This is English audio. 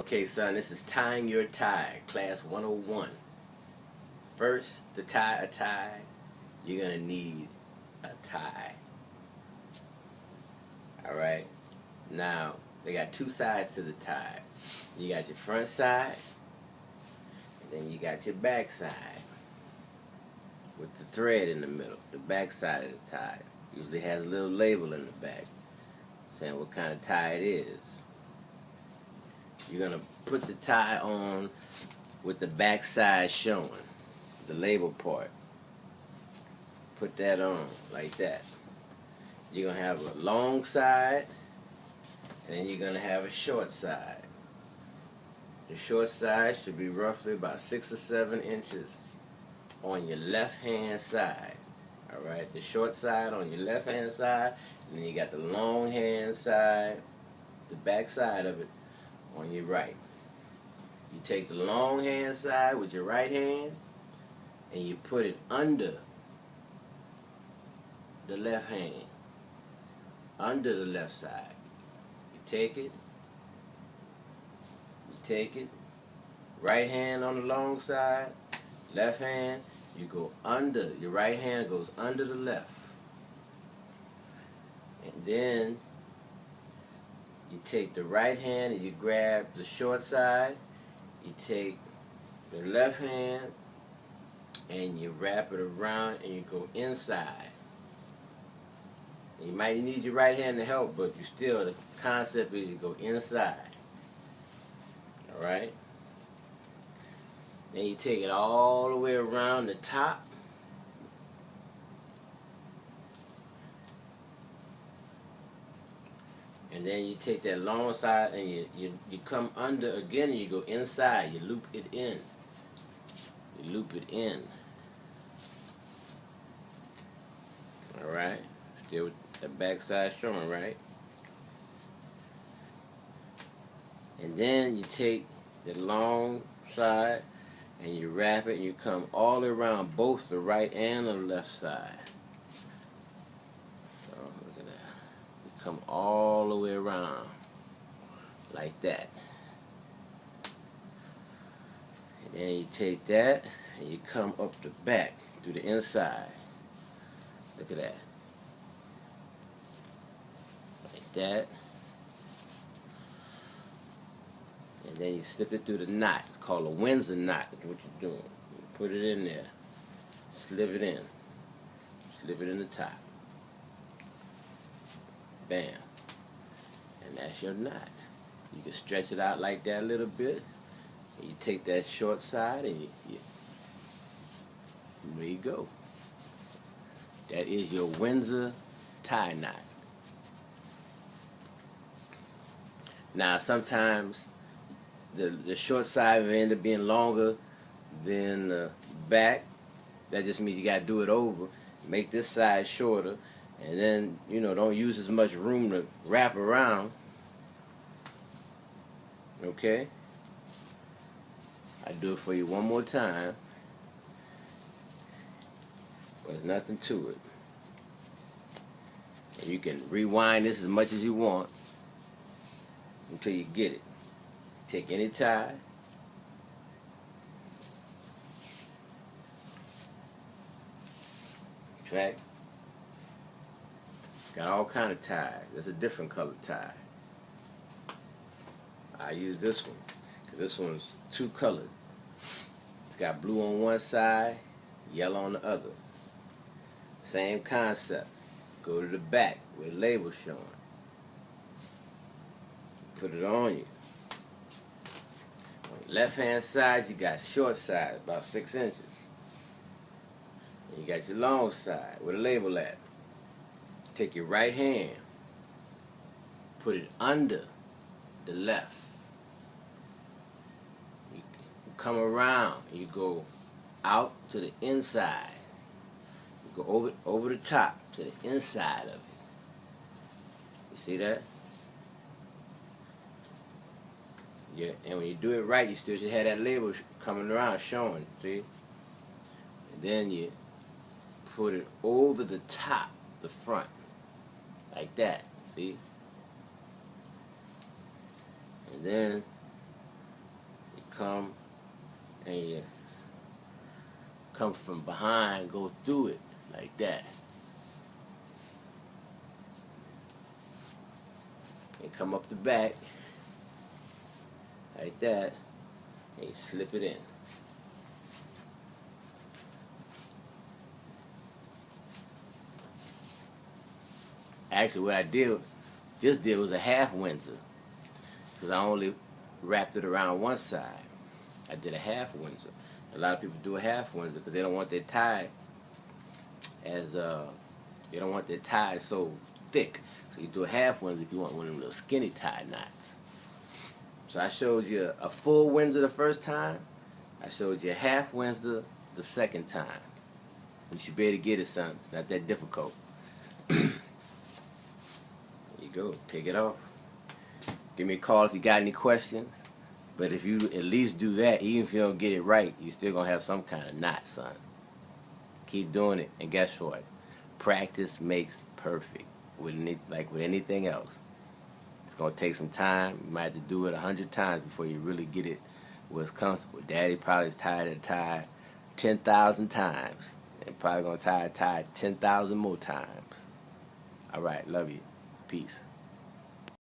Okay, son, this is tying your tie, class 101. First, to tie a tie, you're going to need a tie. Alright? Now, they got two sides to the tie. You got your front side, and then you got your back side with the thread in the middle. The back side of the tie usually has a little label in the back saying what kind of tie it is. You're going to put the tie on with the back side showing, the label part. Put that on like that. You're going to have a long side, and then you're going to have a short side. The short side should be roughly about 6 or 7 inches on your left hand side. Alright, the short side on your left hand side, and then you got the long hand side, the back side of it, on your right. You take the long hand side with your right hand and you put it under the left hand, under the left side. You take it, right hand on the long side, left hand, you go under, your right hand goes under the left. And then you take the right hand and you grab the short side. You take the left hand and you wrap it around and you go inside. And you might need your right hand to help, but you still, the concept is you go inside. Alright? Then you take it all the way around the top. And then you take that long side and you come under again and you go inside. You loop it in. You loop it in. Alright? Still with the back side showing, right? And then you take the long side and you wrap it and you come all around both the right and the left side. Come all the way around like that. And then you take that and you come up the back through the inside. Look at that. Like that. And then you slip it through the knot. It's called a Windsor knot. That's what you're doing. You put it in there. Slip it in. Slip it in the top. Bam. And that's your knot. You can stretch it out like that a little bit. And you take that short side and there you go. That is your Windsor tie knot. Now sometimes the short side may end up being longer than the back. That just means you got to do it over. Make this side shorter. And then, you know, don't use as much room to wrap around. Okay? I do it for you one more time. There's nothing to it. And you can rewind this as much as you want until you get it. Take any tie. Track. Got all kind of ties. There's a different color tie. I use this one because this one's 2 colored. It's got blue on one side, yellow on the other. Same concept. Go to the back with a label showing. Put it on you. On your left hand side, you got short side, about 6 inches. And you got your long side with a label at. Take your right hand, put it under the left. You come around, you go out to the inside. You go over the top to the inside of it. You see that? Yeah, and when you do it right, you still should have that label coming around showing, see? And then you put it over the top, the front. Like that, see? And then come and you come from behind, go through it like that. And come up the back like that, and you slip it in. Actually, what I just did was a half Windsor, because I only wrapped it around one side. I did a half Windsor. A lot of people do a half Windsor because they don't want their tie so thick. So you do a half Windsor if you want one of them little skinny tie knots. So I showed you a full Windsor the first time. I showed you a half Windsor the second time. You should be able to get it, son. It's not that difficult. There you go. Take it off. Give me a call if you got any questions. But if you at least do that, even if you don't get it right, you're still going to have some kind of knot, son. Keep doing it. And guess what? Practice makes perfect. Like with anything else. It's going to take some time. You might have to do it 100 times before you really get it where it's comfortable. Daddy probably tied a tie 10,000 times. And probably going to tie a tie 10,000 more times. All right. Love you. Peace.